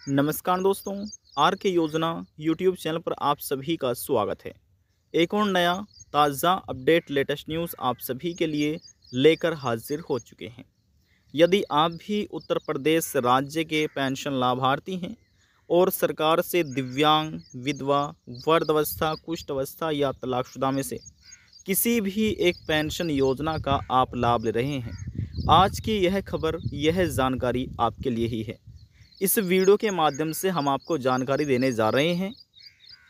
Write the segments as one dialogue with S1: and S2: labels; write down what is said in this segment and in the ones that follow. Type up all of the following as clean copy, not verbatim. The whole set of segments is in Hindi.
S1: नमस्कार दोस्तों, आर के योजना यूट्यूब चैनल पर आप सभी का स्वागत है। एक और नया ताज़ा अपडेट लेटेस्ट न्यूज़ आप सभी के लिए लेकर हाजिर हो चुके हैं। यदि आप भी उत्तर प्रदेश राज्य के पेंशन लाभार्थी हैं और सरकार से दिव्यांग, विधवा, वृद्धावस्था, कुष्ठ अवस्था या तलाकशुदा में से किसी भी एक पेंशन योजना का आप लाभ ले रहे हैं, आज की यह खबर, यह जानकारी आपके लिए ही है। इस वीडियो के माध्यम से हम आपको जानकारी देने जा रहे हैं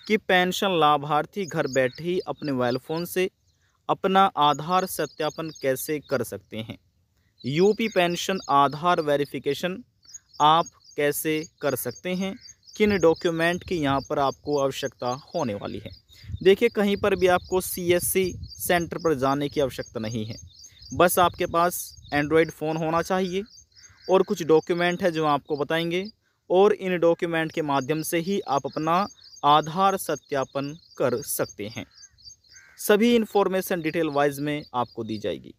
S1: कि पेंशन लाभार्थी घर बैठे ही अपने मोबाइल फ़ोन से अपना आधार सत्यापन कैसे कर सकते हैं। यूपी पेंशन आधार वेरिफिकेशन आप कैसे कर सकते हैं, किन डॉक्यूमेंट की यहाँ पर आपको आवश्यकता होने वाली है। देखिए, कहीं पर भी आपको सीएससी सेंटर पर जाने की आवश्यकता नहीं है। बस आपके पास एंड्रॉयड फ़ोन होना चाहिए और कुछ डॉक्यूमेंट है जो आपको बताएंगे, और इन डॉक्यूमेंट के माध्यम से ही आप अपना आधार सत्यापन कर सकते हैं। सभी इन्फॉर्मेशन डिटेल वाइज में आपको दी जाएगी।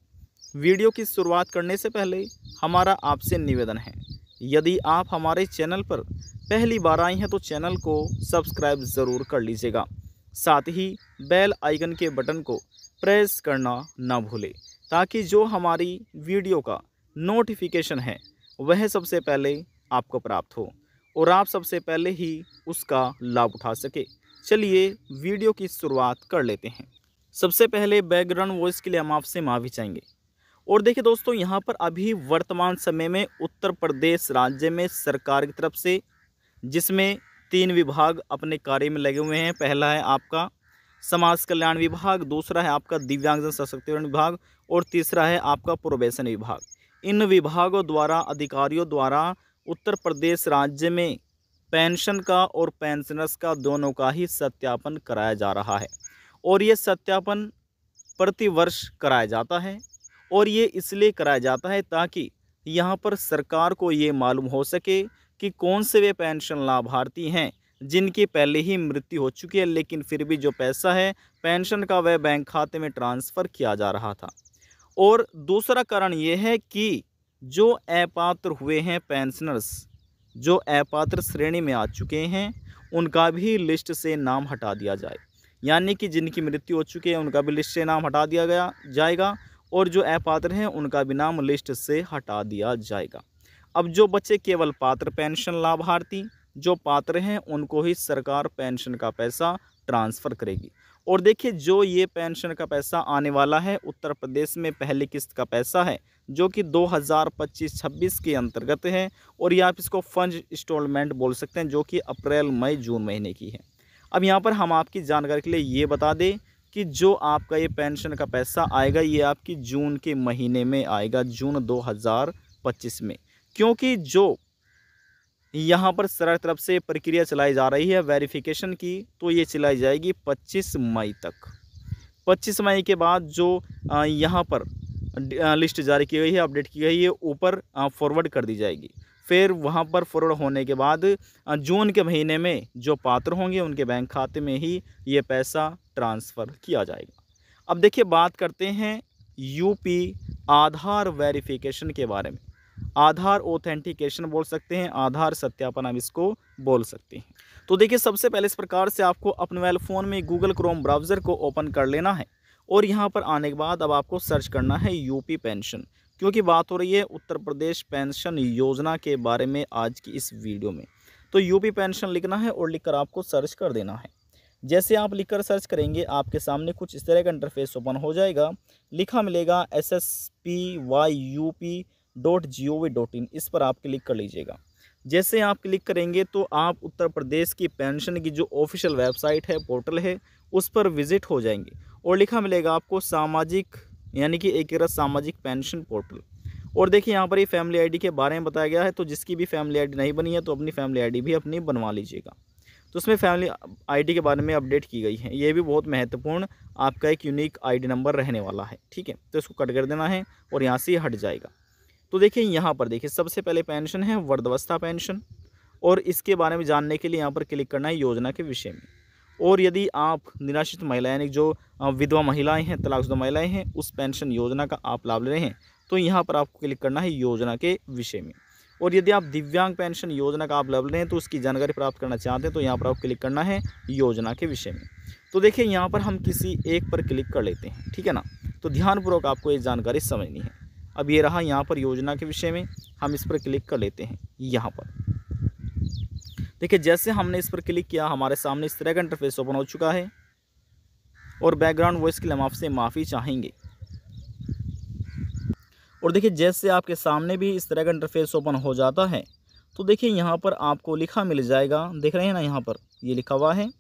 S1: वीडियो की शुरुआत करने से पहले हमारा आपसे निवेदन है, यदि आप हमारे चैनल पर पहली बार आए हैं तो चैनल को सब्सक्राइब ज़रूर कर लीजिएगा। साथ ही बेल आइकन के बटन को प्रेस करना ना भूलें, ताकि जो हमारी वीडियो का नोटिफिकेशन है वह सबसे पहले आपको प्राप्त हो और आप सबसे पहले ही उसका लाभ उठा सके। चलिए वीडियो की शुरुआत कर लेते हैं। सबसे पहले बैकग्राउंड वॉइस के लिए हम आपसे माफ़ी चाहेंगे। और देखिए दोस्तों, यहाँ पर अभी वर्तमान समय में उत्तर प्रदेश राज्य में सरकार की तरफ से, जिसमें 3 विभाग अपने कार्य में लगे हुए हैं। पहला है आपका समाज कल्याण विभाग, दूसरा है आपका दिव्यांगजन सशक्तिकरण विभाग और तीसरा है आपका प्रोबेशन विभाग। इन विभागों द्वारा, अधिकारियों द्वारा उत्तर प्रदेश राज्य में पेंशन का और पेंशनर्स का दोनों का ही सत्यापन कराया जा रहा है। और ये सत्यापन प्रतिवर्ष कराया जाता है, और ये इसलिए कराया जाता है ताकि यहाँ पर सरकार को ये मालूम हो सके कि कौन से वे पेंशन लाभार्थी हैं जिनकी पहले ही मृत्यु हो चुकी है, लेकिन फिर भी जो पैसा है पेंशन का वह बैंक खाते में ट्रांसफ़र किया जा रहा था। और दूसरा कारण ये है कि जो अपात्र हुए हैं पेंशनर्स, जो अपात्र श्रेणी में आ चुके हैं, उनका भी लिस्ट से नाम हटा दिया जाए। यानी कि जिनकी मृत्यु हो चुकी है उनका भी लिस्ट से नाम हटा दिया जाएगा, और जो अपात्र हैं उनका भी नाम लिस्ट से हटा दिया जाएगा। अब जो बचे केवल पात्र पेंशन लाभार्थी, जो पात्र हैं उनको ही सरकार पेंशन का पैसा ट्रांसफ़र करेगी। और देखिए, जो ये पेंशन का पैसा आने वाला है उत्तर प्रदेश में, पहली किस्त का पैसा है जो कि 2025-26 के अंतर्गत है, और ये आप इसको फंड इंस्टॉलमेंट बोल सकते हैं, जो कि अप्रैल मई जून महीने की है। अब यहाँ पर हम आपकी जानकारी के लिए ये बता दें कि जो आपका ये पेंशन का पैसा आएगा ये आपकी जून के महीने में आएगा, जून 2025 में। क्योंकि जो यहाँ पर सरकार तरफ से प्रक्रिया चलाई जा रही है वेरिफिकेशन की, तो ये चलाई जाएगी 25 मई तक। 25 मई के बाद जो यहाँ पर लिस्ट जारी की गई है, अपडेट की गई है, ऊपर फॉरवर्ड कर दी जाएगी। फिर वहाँ पर फॉरवर्ड होने के बाद जून के महीने में जो पात्र होंगे उनके बैंक खाते में ही ये पैसा ट्रांसफ़र किया जाएगा। अब देखिए, बात करते हैं यूपी आधार वेरिफिकेशन के बारे में। आधार ऑथेंटिकेशन बोल सकते हैं, आधार सत्यापन हम इसको बोल सकते हैं। तो देखिए, सबसे पहले इस प्रकार से आपको अपने मोबाइल फ़ोन में गूगल क्रोम ब्राउज़र को ओपन कर लेना है, और यहाँ पर आने के बाद अब आपको सर्च करना है यूपी पेंशन, क्योंकि बात हो रही है उत्तर प्रदेश पेंशन योजना के बारे में आज की इस वीडियो में। तो यूपी पेंशन लिखना है और लिखकर आपको सर्च कर देना है। जैसे आप लिखकर सर्च करेंगे आपके सामने कुछ इस तरह का इंटरफेस ओपन हो जाएगा। लिखा मिलेगा ssspyup.gov.in, इस पर आप क्लिक कर लीजिएगा। जैसे आप क्लिक करेंगे तो आप उत्तर प्रदेश की पेंशन की जो ऑफिशियल वेबसाइट है, पोर्टल है, उस पर विजिट हो जाएंगे, और लिखा मिलेगा आपको सामाजिक, यानी कि एकीकृत सामाजिक पेंशन पोर्टल। और देखिए, यहाँ पर ये फैमिली आईडी के बारे में बताया गया है, तो जिसकी भी फैमिली आईडी नहीं बनी है तो अपनी फैमिली आईडी भी अपनी बनवा लीजिएगा। तो उसमें फैमिली आईडी के बारे में अपडेट की गई है। ये भी बहुत महत्वपूर्ण आपका एक यूनिक आईडी नंबर रहने वाला है, ठीक है। तो इसको कट कर देना है और यहाँ से हट जाएगा। तो देखिए, यहाँ पर देखिए, सबसे पहले पेंशन है वृद्धावस्था पेंशन, और इसके बारे में जानने के लिए यहाँ पर क्लिक करना है योजना के विषय में। और यदि आप निराश्रित महिलाएं, यानी जो विधवा महिलाएं हैं, तलाकशुदा महिलाएं हैं, उस पेंशन योजना का आप लाभ ले रहे हैं, तो यहाँ पर आपको क्लिक करना है योजना के विषय में। और यदि आप दिव्यांग पेंशन योजना का आप लाभ ले रहे हैं तो उसकी जानकारी प्राप्त करना चाहते हैं तो यहाँ पर आपको क्लिक करना है योजना के विषय में। तो देखिए यहाँ पर हम किसी एक पर क्लिक कर लेते हैं, ठीक है ना। तो ध्यानपूर्वक आपको ये जानकारी समझनी है। अब ये रहा यहाँ पर योजना के विषय में, हम इस पर क्लिक कर लेते हैं। यहाँ पर देखिए जैसे हमने इस पर क्लिक किया हमारे सामने इस तरह का इंटरफेस ओपन हो चुका है और बैकग्राउंड वॉइस के लिए हम आपसे माफ़ी चाहेंगे। और देखिए जैसे आपके सामने भी इस तरह का इंटरफेस ओपन हो जाता है तो देखिए यहाँ पर आपको लिखा मिल जाएगा, देख रहे हैं ना, यहाँ पर ये लिखा हुआ है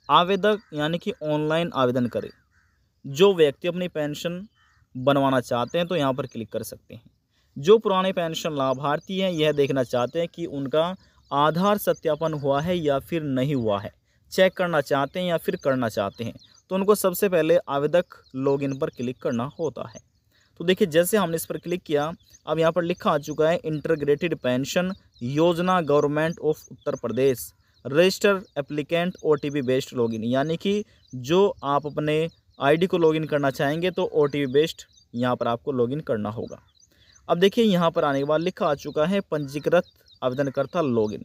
S1: आवेदक यानी कि ऑनलाइन आवेदन करें। जो व्यक्ति अपनी पेंशन बनवाना चाहते हैं तो यहाँ पर क्लिक कर सकते हैं। जो पुराने पेंशन लाभार्थी हैं यह देखना चाहते हैं कि उनका आधार सत्यापन हुआ है या फिर नहीं हुआ है, चेक करना चाहते हैं या फिर करना चाहते हैं, तो उनको सबसे पहले आवेदक लॉगिन पर क्लिक करना होता है। तो देखिए जैसे हमने इस पर क्लिक किया अब यहाँ पर लिखा आ चुका है इंटीग्रेटेड पेंशन योजना government of Uttar Pradesh register applicant OTP based login, यानी कि जो आप अपने आईडी को लॉगिन करना चाहेंगे तो OTP बेस्ड यहाँ पर आपको लॉगिन करना होगा। अब देखिए यहाँ पर आने के बाद लिखा आ चुका है पंजीकृत आवेदनकर्ता लॉगिन।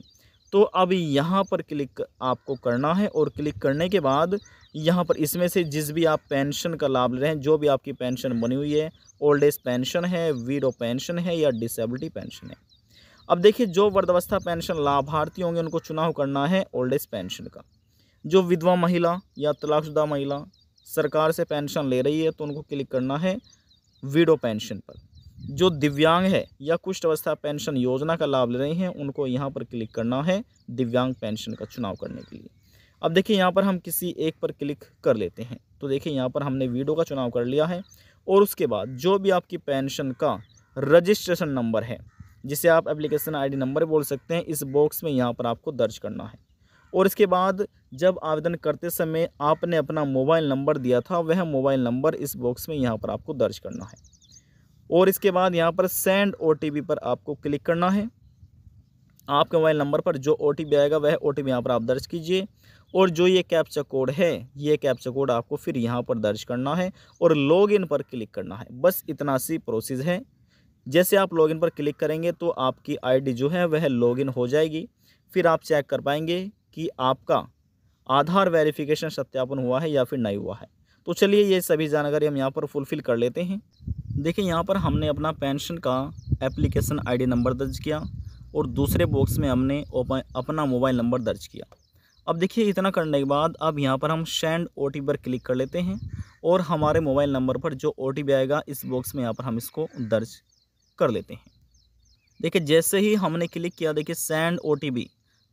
S1: तो अब यहाँ पर क्लिक आपको करना है और क्लिक करने के बाद यहाँ पर इसमें से जिस भी आप पेंशन का लाभ ले रहे हैं, जो भी आपकी पेंशन बनी हुई है, ओल्ड एज पेंशन है, वीडो पेंशन है या डिसेबिलिटी पेंशन है। अब देखिए जो वृद्धावस्था पेंशन लाभार्थी होंगे उनको चुनाव करना है ओल्ड एज पेंशन का। जो विधवा महिला या तलाकशुदा महिला सरकार से पेंशन ले रही है तो उनको क्लिक करना है वीडो पेंशन पर। जो दिव्यांग है या कुष्ठ अवस्था पेंशन योजना का लाभ ले रहे हैं उनको यहाँ पर क्लिक करना है दिव्यांग पेंशन का चुनाव करने के लिए। अब देखिए यहाँ पर हम किसी एक पर क्लिक कर लेते हैं। तो देखिए यहाँ पर हमने वीडो का चुनाव कर लिया है और उसके बाद जो भी आपकी पेंशन का रजिस्ट्रेशन नंबर है, जिसे आप एप्लीकेशन आईडी नंबर बोल सकते हैं, इस बॉक्स में यहाँ पर आपको दर्ज करना है। और इसके बाद जब आवेदन करते समय आपने अपना मोबाइल नंबर दिया था वह मोबाइल नंबर इस बॉक्स में यहाँ पर आपको दर्ज करना है। और इसके बाद यहाँ पर सेंड OTP पर आपको क्लिक करना है। आपके मोबाइल नंबर पर जो OTP आएगा वह OTP यहाँ पर आप दर्ज कीजिए और जो ये कैप्चा कोड है ये कैप्चा कोड आपको फिर यहाँ पर दर्ज करना है और लॉगिन पर क्लिक करना है। बस इतना सी प्रोसेस है। जैसे आप लॉगिन पर क्लिक करेंगे तो आपकी आईडी जो है वह लॉगिन हो जाएगी। फिर आप चेक कर पाएंगे कि आपका आधार वेरिफिकेशन सत्यापन हुआ है या फिर नहीं हुआ है। तो चलिए ये सभी जानकारी हम यहाँ पर फुलफ़िल कर लेते हैं। देखिए यहाँ पर हमने अपना पेंशन का एप्लीकेशन आईडी नंबर दर्ज किया और दूसरे बॉक्स में हमने अपना मोबाइल नंबर दर्ज किया। अब देखिए इतना करने के बाद अब यहाँ पर हम सेंड OTP पर क्लिक कर लेते हैं और हमारे मोबाइल नंबर पर जो OTP आएगा इस बॉक्स में यहाँ पर हम इसको दर्ज कर लेते हैं। देखिए जैसे ही हमने क्लिक किया देखिए सेंड OTP,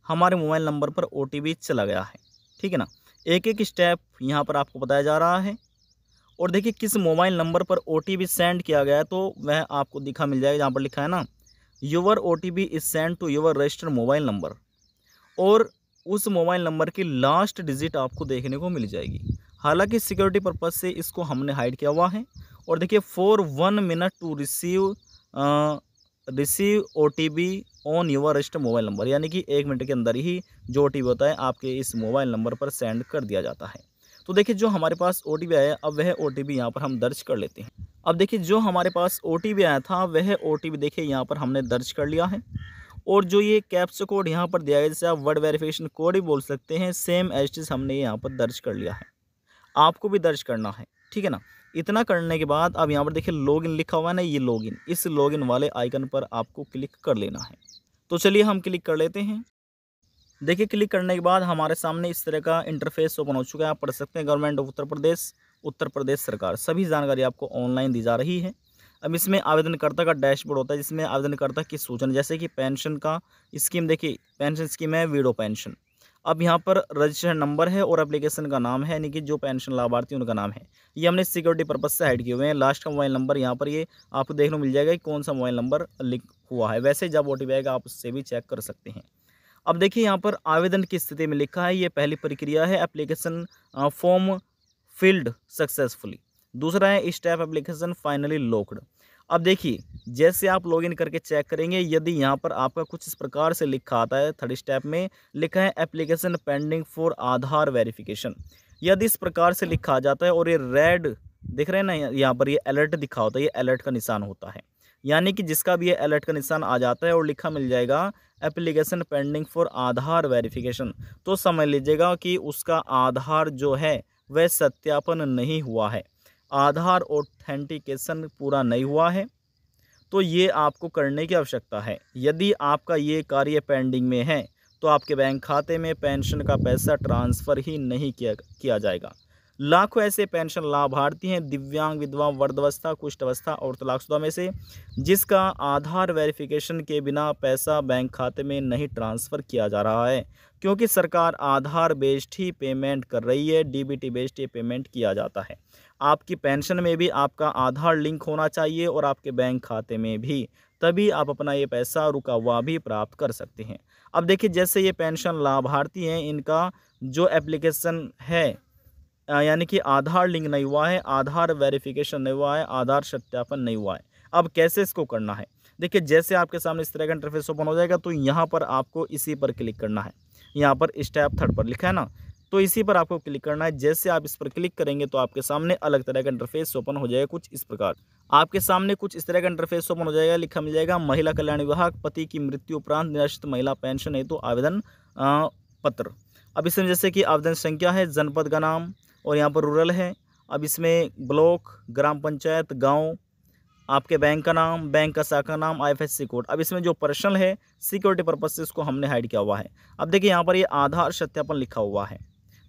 S1: हमारे मोबाइल नंबर पर OTP चला गया है, ठीक है ना। एक एक स्टेप यहाँ पर आपको बताया जा रहा है। और देखिए किस मोबाइल नंबर पर OTP सेंड किया गया है तो वह आपको दिखा मिल जाएगा, जहाँ पर लिखा है ना your OTP is send to your registered mobile number, और उस मोबाइल नंबर की लास्ट डिजिट आपको देखने को मिल जाएगी। हालांकि सिक्योरिटी पर्पज से इसको हमने हाइड किया हुआ है। और देखिए for 1 minute to receive OTP on your registered mobile number, यानी कि 1 मिनट के अंदर ही जो OTP होता है आपके इस मोबाइल नंबर पर सेंड कर दिया जाता है। तो देखिए जो हमारे पास OTP आया अब वह OTP यहाँ पर हम दर्ज कर लेते हैं। अब देखिए जो हमारे पास OTP आया था वह OTP देखिए यहाँ पर हमने दर्ज कर लिया है। और जो ये कैप्चा कोड यहाँ पर दिया गया, जैसे आप वर्ड वेरिफिकेशन कोड ही बोल सकते हैं, सेम एज इट इज हमने यहाँ पर दर्ज कर लिया है। आपको भी दर्ज करना है, ठीक है ना। इतना करने के बाद अब यहाँ पर देखिए लॉगिन लिखा हुआ है ना, ये लॉगिन, इस लॉगिन वाले आइकन पर आपको क्लिक कर लेना है। तो चलिए हम क्लिक कर लेते हैं। देखिए क्लिक करने के बाद हमारे सामने इस तरह का इंटरफेस ओपन हो चुका है। आप पढ़ सकते हैं गवर्नमेंट ऑफ उत्तर प्रदेश सरकार, सभी जानकारी आपको ऑनलाइन दी जा रही है। अब इसमें आवेदनकर्ता का डैशबोर्ड होता है जिसमें आवेदनकर्ता की सूचना, जैसे कि पेंशन का स्कीम, देखिए पेंशन स्कीम है वीडो पेंशन। अब यहाँ पर रजिस्ट्रेशन नंबर है और एप्लीकेशन का नाम है, यानी कि जो पेंशन लाभार्थी उनका नाम है। ये हमने सिक्योरिटी पर्पज से हाइड किए हुए हैं। लास्ट का मोबाइल नंबर यहाँ पर ये आपको देखने को मिल जाएगा कि कौन सा मोबाइल नंबर लिख हुआ है। वैसे जब OTP आएगा आप उससे भी चेक कर सकते हैं। अब देखिए यहाँ पर आवेदन की स्थिति में लिखा है ये पहली प्रक्रिया है, एप्लीकेशन फॉर्म फिल्ड सक्सेसफुली। दूसरा है स्टेप एप्लीकेशन फाइनली लॉक्ड। अब देखिए जैसे आप लॉगिन करके चेक करेंगे, यदि यहाँ पर आपका कुछ इस प्रकार से लिखा आता है, थर्ड स्टेप में लिखा है application pending for Aadhaar verification, यदि इस प्रकार से लिखा आ जाता है और ये रेड दिख रहे हैं ना, यहाँ पर ये अलर्ट दिखा होता है, ये अलर्ट का निशान होता है, यानी कि जिसका भी ये अलर्ट का निशान आ जाता है और लिखा मिल जाएगा application pending for Aadhaar verification, तो समझ लीजिएगा कि उसका आधार जो है वह सत्यापन नहीं हुआ है, आधार ऑथेंटिकेशन पूरा नहीं हुआ है। तो ये आपको करने की आवश्यकता है। यदि आपका ये कार्य पेंडिंग में है तो आपके बैंक खाते में पेंशन का पैसा ट्रांसफ़र ही नहीं किया जाएगा। लाखों ऐसे पेंशन लाभार्थी हैं दिव्यांग, विधवा, वृद्धावस्था, कुष्ठावस्था और तलाकशुदा में से, जिसका आधार वेरिफिकेशन के बिना पैसा बैंक खाते में नहीं ट्रांसफ़र किया जा रहा है, क्योंकि सरकार आधार बेस्ड ही पेमेंट कर रही है, डीबीटी बेस्ड ही पेमेंट किया जाता है। आपकी पेंशन में भी आपका आधार लिंक होना चाहिए और आपके बैंक खाते में भी, तभी आप अपना ये पैसा रुका हुआ भी प्राप्त कर सकते हैं। अब देखिए, जैसे ये पेंशन लाभार्थी हैं, इनका जो एप्लीकेशन है यानी कि आधार लिंक नहीं हुआ है, आधार वेरिफिकेशन नहीं हुआ है, आधार सत्यापन नहीं हुआ है। अब कैसे इसको करना है? देखिए, जैसे आपके सामने इस तरह का इंटरफेस ओपन हो जाएगा तो यहाँ पर आपको इसी पर क्लिक करना है। यहाँ पर स्टेप 3 पर लिखा है ना, तो इसी पर आपको क्लिक करना है। जैसे आप इस पर क्लिक करेंगे तो आपके सामने अलग तरह का इंटरफेस ओपन हो जाएगा कुछ इस प्रकार। आपके सामने कुछ इस तरह का इंटरफेस ओपन हो जाएगा, लिखा मिल जाएगा महिला कल्याण विभाग, पति की मृत्यु उपरांत निराश्रित महिला पेंशन हेतु आवेदन पत्र। अब इसमें जैसे कि आवेदन संख्या है, जनपद का नाम और यहाँ पर रूरल है। अब इसमें ब्लॉक, ग्राम पंचायत, गांव, आपके बैंक का नाम, बैंक का शाखा नाम, IFSC कोड। अब इसमें जो पर्सनल है सिक्योरिटी पर्पज से इसको हमने हाइड किया हुआ है। अब देखिए, यहाँ पर ये आधार सत्यापन लिखा हुआ है,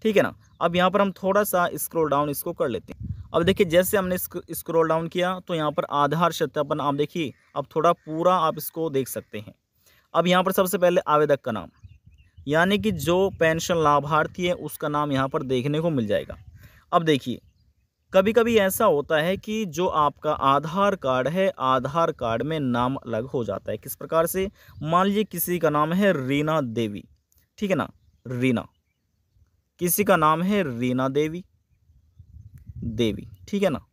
S1: ठीक है ना। अब यहाँ पर हम थोड़ा सा स्क्रॉल डाउन इसको कर लेते हैं। अब देखिए, जैसे हमने स्क्रॉल डाउन किया तो यहाँ पर आधार सत्यापन आप देखिए अब थोड़ा पूरा आप इसको देख सकते हैं। अब यहाँ पर सबसे पहले आवेदक का नाम, यानी कि जो पेंशन लाभार्थी है उसका नाम यहाँ पर देखने को मिल जाएगा। अब देखिए, कभी कभी ऐसा होता है कि जो आपका आधार कार्ड है, आधार कार्ड में नाम अलग हो जाता है। किस प्रकार से? मान लीजिए किसी का नाम है रीना देवी, ठीक है ना, रीना, किसी का नाम है रीना देवी, ठीक है ना,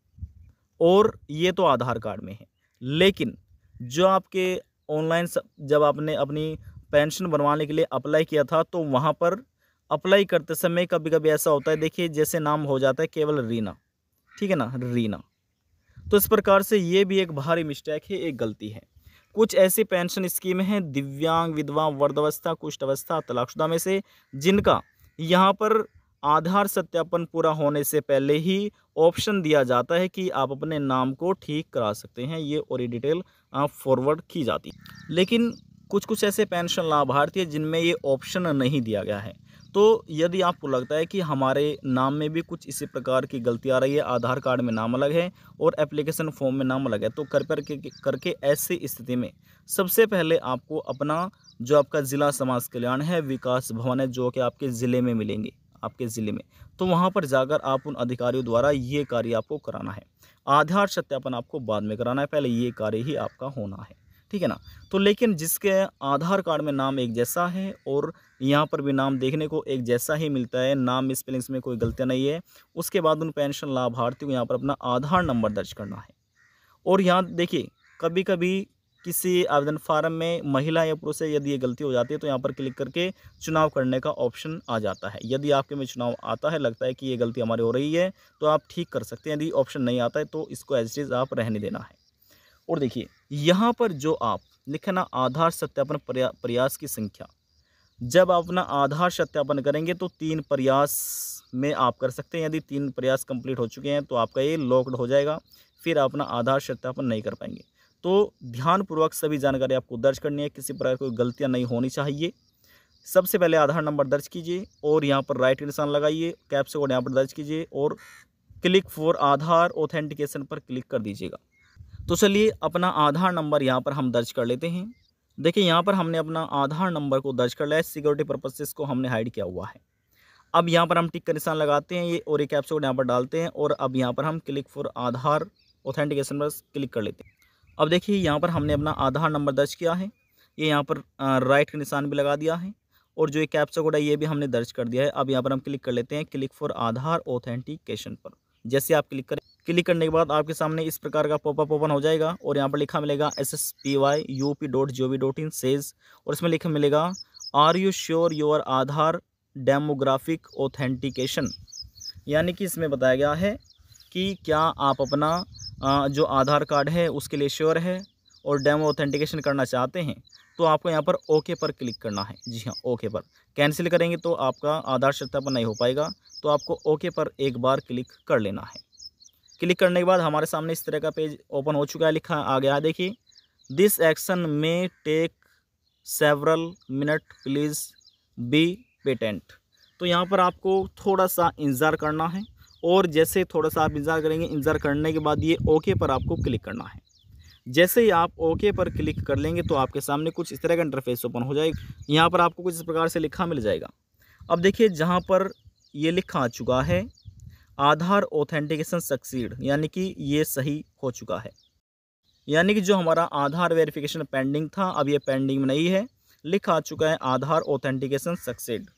S1: और ये तो आधार कार्ड में है। लेकिन जो आपके ऑनलाइन जब आपने अपनी पेंशन बनवाने के लिए अप्लाई किया था तो वहाँ पर अप्लाई करते समय कभी कभी ऐसा होता है, देखिए जैसे नाम हो जाता है केवल रीना, ठीक है ना, रीना। तो इस प्रकार से ये भी एक भारी मिस्टेक है, एक गलती है। कुछ ऐसी पेंशन स्कीम हैं दिव्यांग, विधवा, वृद्धावस्था, कुष्ठावस्था, तलाकशुदा में से, जिनका यहाँ पर आधार सत्यापन पूरा होने से पहले ही ऑप्शन दिया जाता है कि आप अपने नाम को ठीक करा सकते हैं, ये और ये डिटेल फॉरवर्ड की जाती है। लेकिन कुछ ऐसे पेंशन लाभार्थी हैं जिनमें ये ऑप्शन नहीं दिया गया है। तो यदि आपको लगता है कि हमारे नाम में भी कुछ इसी प्रकार की गलती आ रही है, आधार कार्ड में नाम अलग है और एप्लीकेशन फॉर्म में नाम अलग है, तो करके ऐसी स्थिति में सबसे पहले आपको अपना जो आपका ज़िला समाज कल्याण है, विकास भवन है, जो कि आपके ज़िले में मिलेंगे, आपके ज़िले में, तो वहाँ पर जाकर आप उन अधिकारियों द्वारा ये कार्य आपको कराना है। आधार सत्यापन आपको बाद में कराना है, पहले ये कार्य ही आपका होना है, ठीक है ना। तो लेकिन जिसके आधार कार्ड में नाम एक जैसा है और यहाँ पर भी नाम देखने को एक जैसा ही मिलता है, नाम में स्पेलिंग्स में कोई गलतियाँ नहीं है, उसके बाद उन पेंशन लाभार्थी को यहाँ पर अपना आधार नंबर दर्ज करना है। और यहाँ देखिए, कभी कभी किसी आवेदन फार्म में महिला या पुरुष से यदि ये गलती हो जाती है तो यहाँ पर क्लिक करके चुनाव करने का ऑप्शन आ जाता है। यदि आपके में चुनाव आता है, लगता है कि ये गलती हमारी हो रही है, तो आप ठीक कर सकते हैं। यदि ऑप्शन नहीं आता है तो इसको एज इट इज़ आप रहने देना है। और देखिए, यहाँ पर जो आप लिखे ना आधार सत्यापन प्रयास की संख्या, जब आप अपना आधार सत्यापन करेंगे तो 3 प्रयास में आप कर सकते हैं। यदि 3 प्रयास कंप्लीट हो चुके हैं तो आपका ये लॉक्ड हो जाएगा, फिर आप अपना आधार सत्यापन नहीं कर पाएंगे। तो ध्यानपूर्वक सभी जानकारी आपको दर्ज करनी है, किसी प्रकार कोई गलतियाँ नहीं होनी चाहिए। सबसे पहले आधार नंबर दर्ज कीजिए और यहाँ पर राइट का निशान लगाइए, कैप्चा कोड यहाँ पर दर्ज कीजिए और क्लिक फॉर आधार ऑथेंटिकेशन पर क्लिक कर दीजिएगा। तो चलिए अपना आधार नंबर यहाँ पर हम दर्ज कर लेते हैं। देखिए, यहाँ पर हमने अपना आधार नंबर को दर्ज कर लिया है, सिक्योरिटी पर्पज से इसको हमने हाइड किया हुआ है। अब यहाँ पर हम टिक का निशान लगाते हैं ये और एक कैप्चा कोड यहाँ पर डालते हैं और अब यहाँ पर हम क्लिक फॉर आधार ऑथेंटिकेशन पर क्लिक कर लेते हैं। अब देखिए, यहाँ पर हमने अपना आधार नंबर दर्ज किया है, ये यहाँ पर राइट का निशान भी लगा दिया है और जो एक कैप्चा कोड है ये भी हमने दर्ज कर दिया है। अब यहाँ पर हम क्लिक कर लेते हैं क्लिक फॉर आधार ऑथेंटिकेशन पर। जैसे आप क्लिक करने के बाद आपके सामने इस प्रकार का पॉपअप ओपन हो जाएगा और यहाँ पर लिखा मिलेगा SSPY.UP.gov.in सेज और इसमें लिखा मिलेगा are you sure your Aadhaar demographic authentication, यानी कि इसमें बताया गया है कि क्या आप अपना जो आधार कार्ड है उसके लिए श्योर है और डेमो ऑथेंटिकेशन करना चाहते हैं तो आपको यहाँ पर ओके पर क्लिक करना है। जी हाँ, ओके पर। कैंसिल करेंगे तो आपका आधार सत्यापन नहीं हो पाएगा, तो आपको ओके पर एक बार क्लिक कर लेना है। क्लिक करने के बाद हमारे सामने इस तरह का पेज ओपन हो चुका है, लिखा आ गया है देखिए, this action may take several minute please be patient. तो यहाँ पर आपको थोड़ा सा इंतज़ार करना है, और जैसे थोड़ा सा आप इंतज़ार करेंगे, इंतज़ार करने के बाद ये ओके पर आपको क्लिक करना है। जैसे ही आप ओके पर क्लिक कर लेंगे तो आपके सामने कुछ इस तरह का इंटरफेस ओपन हो जाएगा। यहाँ पर आपको कुछ इस प्रकार से लिखा मिल जाएगा। अब देखिए, जहाँ पर ये लिखा आ चुका है आधार ऑथेंटिकेशन सक्सीड, यानी कि ये सही हो चुका है, यानी कि जो हमारा आधार वेरिफिकेशन पेंडिंग था अब ये पेंडिंग में नहीं है, लिखा आ चुका है आधार ऑथेंटिकेशन सक्सीड।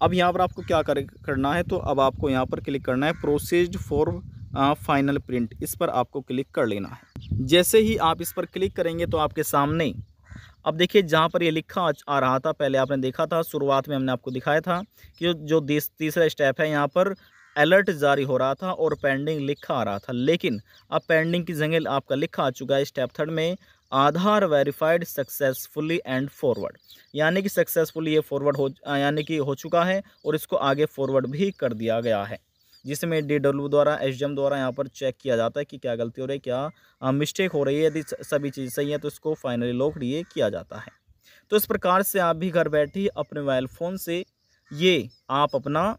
S1: अब यहाँ पर आपको क्या करना है, तो अब आपको यहाँ पर क्लिक करना है प्रोसीड फॉर फाइनल प्रिंट, इस पर आपको क्लिक कर लेना है। जैसे ही आप इस पर क्लिक करेंगे तो आपके सामने अब देखिए, जहाँ पर ये लिखा आ रहा था, पहले आपने देखा था शुरुआत में हमने आपको दिखाया था कि जो तीसरा स्टेप है, यहाँ पर अलर्ट जारी हो रहा था और पेंडिंग लिखा आ रहा था, लेकिन अब पेंडिंग की जगह आपका लिखा आ चुका है स्टेप 3 में आधार वेरीफाइड सक्सेसफुली एंड फॉरवर्ड, यानी कि सक्सेसफुली ये फॉरवर्ड हो यानी कि हो चुका है और इसको आगे फॉरवर्ड भी कर दिया गया है, जिसमें DW द्वारा SDM द्वारा यहाँ पर चेक किया जाता है कि क्या गलती हो रही है, क्या मिस्टेक हो रही है। यदि सभी चीज़ सही है तो इसको फाइनली लॉक ये किया जाता है। तो इस प्रकार से आप भी घर बैठे ही अपने मोबाइल फ़ोन से ये आप अपना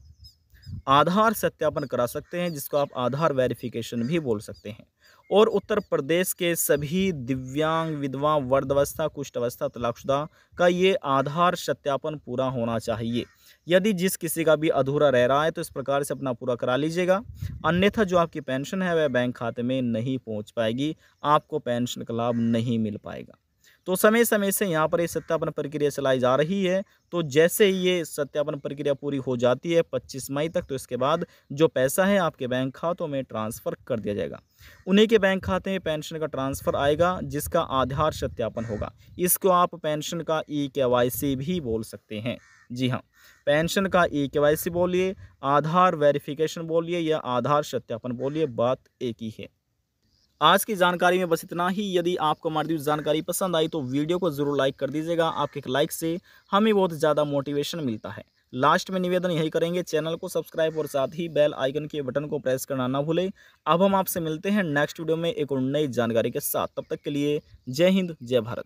S1: आधार सत्यापन करा सकते हैं, जिसको आप आधार वेरिफिकेशन भी बोल सकते हैं। और उत्तर प्रदेश के सभी दिव्यांग, विधवा, वृद्धावस्था, कुष्ठ अवस्था, तलाकशुदा का ये आधार सत्यापन पूरा होना चाहिए। यदि जिस किसी का भी अधूरा रह रहा है तो इस प्रकार से अपना पूरा करा लीजिएगा, अन्यथा जो आपकी पेंशन है वह बैंक खाते में नहीं पहुंच पाएगी, आपको पेंशन का लाभ नहीं मिल पाएगा। तो समय समय से यहाँ पर ये सत्यापन प्रक्रिया चलाई जा रही है। तो जैसे ही ये सत्यापन प्रक्रिया पूरी हो जाती है 25 मई तक, तो इसके बाद जो पैसा है आपके बैंक खातों में ट्रांसफ़र कर दिया जाएगा। उन्हीं के बैंक खाते में पेंशन का ट्रांसफ़र आएगा जिसका आधार सत्यापन होगा। इसको आप पेंशन का KYC भी बोल सकते हैं। जी हाँ, पेंशन का KYC बोलिए, आधार वेरिफिकेशन बोलिए या आधार सत्यापन बोलिए, बात एक ही है। आज की जानकारी में बस इतना ही। यदि आपको हमारी दी जानकारी पसंद आई तो वीडियो को ज़रूर लाइक कर दीजिएगा। आपके एक लाइक से हमें बहुत ज़्यादा मोटिवेशन मिलता है। लास्ट में निवेदन यही करेंगे, चैनल को सब्सक्राइब और साथ ही बेल आइकन के बटन को प्रेस करना ना भूलें। अब हम आपसे मिलते हैं नेक्स्ट वीडियो में एक और नई जानकारी के साथ। तब तक के लिए जय हिंद, जय भारत।